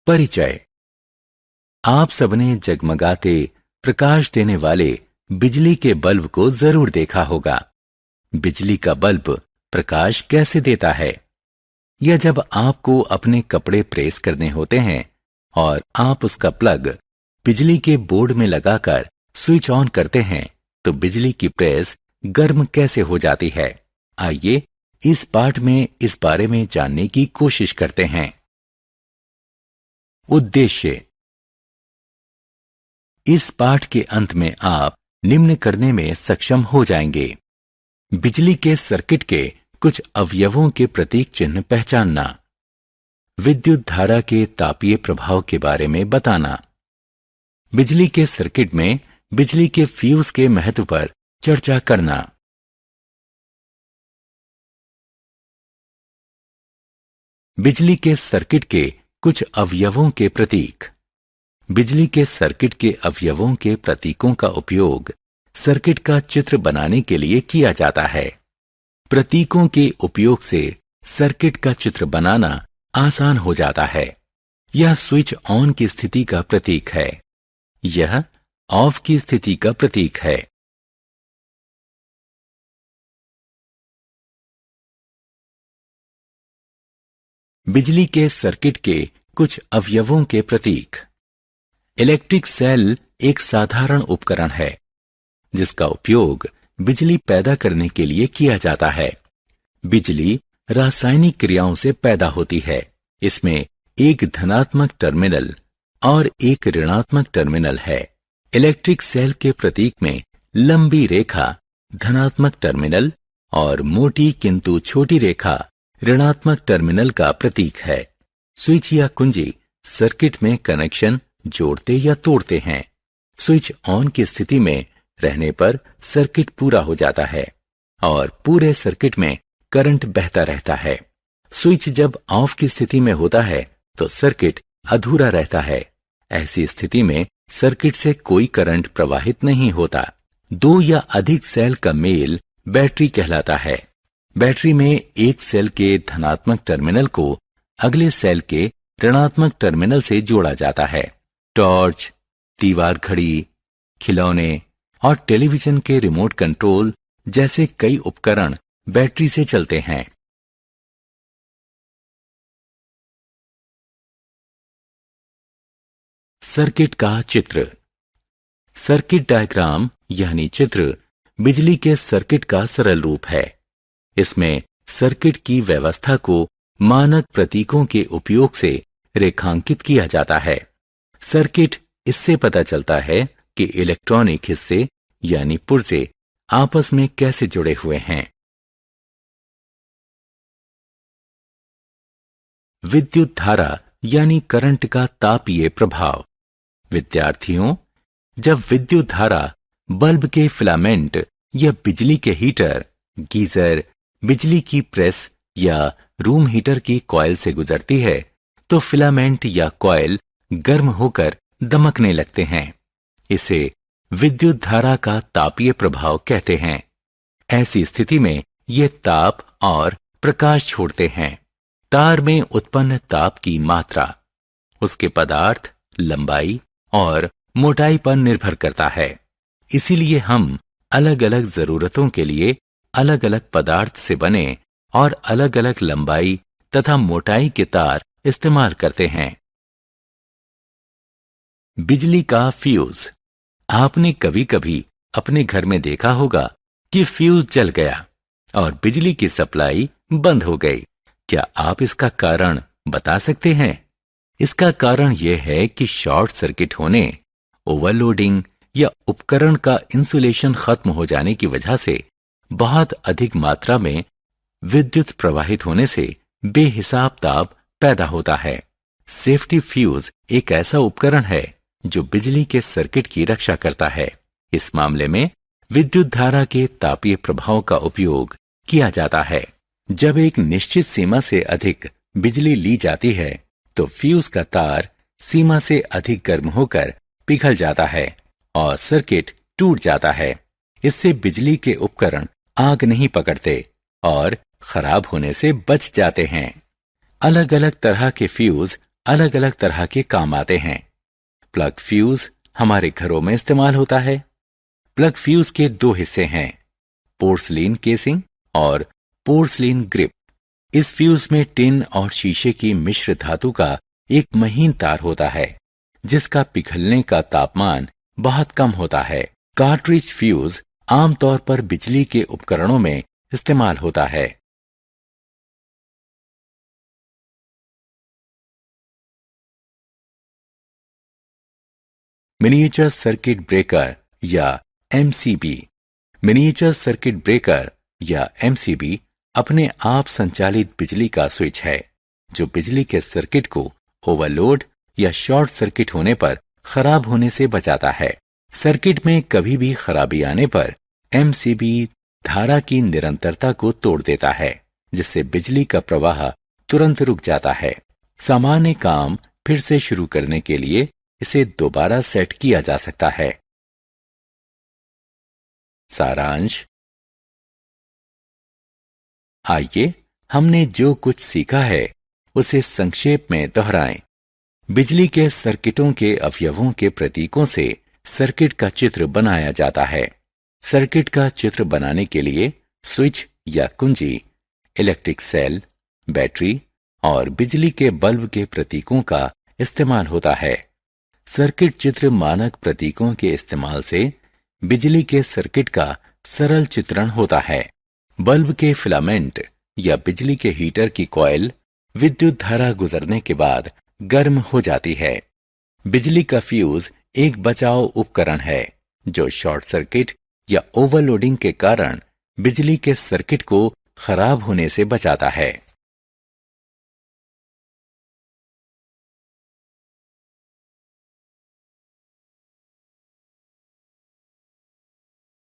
परिचय। आप सबने जगमगाते प्रकाश देने वाले बिजली के बल्ब को जरूर देखा होगा। बिजली का बल्ब प्रकाश कैसे देता है? यह जब आपको अपने कपड़े प्रेस करने होते हैं और आप उसका प्लग बिजली के बोर्ड में लगाकर स्विच ऑन करते हैं तो बिजली की प्रेस गर्म कैसे हो जाती है। आइए इस पाठ में इस बारे में जानने की कोशिश करते हैं। उद्देश्य। इस पाठ के अंत में आप निम्न करने में सक्षम हो जाएंगे। बिजली के सर्किट के कुछ अवयवों के प्रतीक चिन्ह पहचानना, विद्युत धारा के तापीय प्रभाव के बारे में बताना, बिजली के सर्किट में बिजली के फ्यूज के महत्व पर चर्चा करना। बिजली के सर्किट के कुछ अवयवों के प्रतीक। बिजली के सर्किट के अवयवों के प्रतीकों का उपयोग सर्किट का चित्र बनाने के लिए किया जाता है। प्रतीकों के उपयोग से सर्किट का चित्र बनाना आसान हो जाता है। यह स्विच ऑन की स्थिति का प्रतीक है, यह ऑफ की स्थिति का प्रतीक है। बिजली के सर्किट के कुछ अवयवों के प्रतीक। इलेक्ट्रिक सेल एक साधारण उपकरण है जिसका उपयोग बिजली पैदा करने के लिए किया जाता है। बिजली रासायनिक क्रियाओं से पैदा होती है। इसमें एक धनात्मक टर्मिनल और एक ऋणात्मक टर्मिनल है। इलेक्ट्रिक सेल के प्रतीक में लंबी रेखा धनात्मक टर्मिनल और मोटी किंतु छोटी रेखा ऋणात्मक टर्मिनल का प्रतीक है। स्विच या कुंजी सर्किट में कनेक्शन जोड़ते या तोड़ते हैं। स्विच ऑन की स्थिति में रहने पर सर्किट पूरा हो जाता है और पूरे सर्किट में करंट बहता रहता है। स्विच जब ऑफ की स्थिति में होता है तो सर्किट अधूरा रहता है। ऐसी स्थिति में सर्किट से कोई करंट प्रवाहित नहीं होता। दो या अधिक सेल का मेल बैटरी कहलाता है। बैटरी में एक सेल के धनात्मक टर्मिनल को अगले सेल के ऋणात्मक टर्मिनल से जोड़ा जाता है। टॉर्च, दीवार घड़ी, खिलौने और टेलीविजन के रिमोट कंट्रोल जैसे कई उपकरण बैटरी से चलते हैं। सर्किट का चित्र। सर्किट डायग्राम यानी चित्र बिजली के सर्किट का सरल रूप है। इसमें सर्किट की व्यवस्था को मानक प्रतीकों के उपयोग से रेखांकित किया जाता है। सर्किट इससे पता चलता है कि इलेक्ट्रॉनिक हिस्से यानी पुर्जे आपस में कैसे जुड़े हुए हैं। विद्युत धारा यानी करंट का तापीय प्रभाव। विद्यार्थियों, जब विद्युत धारा बल्ब के फिलामेंट या बिजली के हीटर, गीजर, बिजली की प्रेस या रूम हीटर की कॉइल से गुजरती है तो फिलामेंट या कॉइल गर्म होकर दमकने लगते हैं। इसे विद्युत धारा का तापीय प्रभाव कहते हैं। ऐसी स्थिति में ये ताप और प्रकाश छोड़ते हैं। तार में उत्पन्न ताप की मात्रा उसके पदार्थ, लंबाई और मोटाई पर निर्भर करता है। इसीलिए हम अलग अलग जरूरतों के लिए अलग अलग पदार्थ से बने और अलग अलग लंबाई तथा मोटाई के तार इस्तेमाल करते हैं। बिजली का फ्यूज। आपने कभी कभी अपने घर में देखा होगा कि फ्यूज जल गया और बिजली की सप्लाई बंद हो गई। क्या आप इसका कारण बता सकते हैं? इसका कारण यह है कि शॉर्ट सर्किट होने, ओवरलोडिंग या उपकरण का इंसुलेशन खत्म हो जाने की वजह से बहुत अधिक मात्रा में विद्युत प्रवाहित होने से बेहिसाब ताप पैदा होता है। सेफ्टी फ्यूज एक ऐसा उपकरण है जो बिजली के सर्किट की रक्षा करता है। इस मामले में विद्युत धारा के तापीय प्रभाव का उपयोग किया जाता है। जब एक निश्चित सीमा से अधिक बिजली ली जाती है तो फ्यूज का तार सीमा से अधिक गर्म होकर पिघल जाता है और सर्किट टूट जाता है। इससे बिजली के उपकरण आग नहीं पकड़ते और खराब होने से बच जाते हैं। अलग अलग तरह के फ्यूज अलग अलग तरह के काम आते हैं। प्लग फ्यूज हमारे घरों में इस्तेमाल होता है। प्लग फ्यूज के दो हिस्से हैं, पोर्सलीन केसिंग और पोर्सलीन ग्रिप। इस फ्यूज में टिन और शीशे की मिश्र धातु का एक महीन तार होता है, जिसका पिघलने का तापमान बहुत कम होता है। कार्ट्रिज फ्यूज आमतौर पर बिजली के उपकरणों में इस्तेमाल होता है। मिनिएचर सर्किट ब्रेकर या एमसीबी। मिनिएचर सर्किट ब्रेकर या एमसीबी अपने आप संचालित बिजली का स्विच है, जो बिजली के सर्किट को ओवरलोड या शॉर्ट सर्किट होने पर खराब होने से बचाता है। सर्किट में कभी भी खराबी आने पर एमसीबी धारा की निरंतरता को तोड़ देता है, जिससे बिजली का प्रवाह तुरंत रुक जाता है। सामान्य काम फिर से शुरू करने के लिए इसे दोबारा सेट किया जा सकता है। सारांश। आइए हमने जो कुछ सीखा है उसे संक्षेप में दोहराएं। बिजली के सर्किटों के अवयवों के प्रतीकों से सर्किट का चित्र बनाया जाता है। सर्किट का चित्र बनाने के लिए स्विच या कुंजी, इलेक्ट्रिक सेल, बैटरी और बिजली के बल्ब के प्रतीकों का इस्तेमाल होता है। सर्किट चित्र मानक प्रतीकों के इस्तेमाल से बिजली के सर्किट का सरल चित्रण होता है। बल्ब के फिलामेंट या बिजली के हीटर की कॉइल विद्युत धारा गुजरने के बाद गर्म हो जाती है। बिजली का फ्यूज एक बचाव उपकरण है, जो शॉर्ट सर्किट या ओवरलोडिंग के कारण बिजली के सर्किट को खराब होने से बचाता है।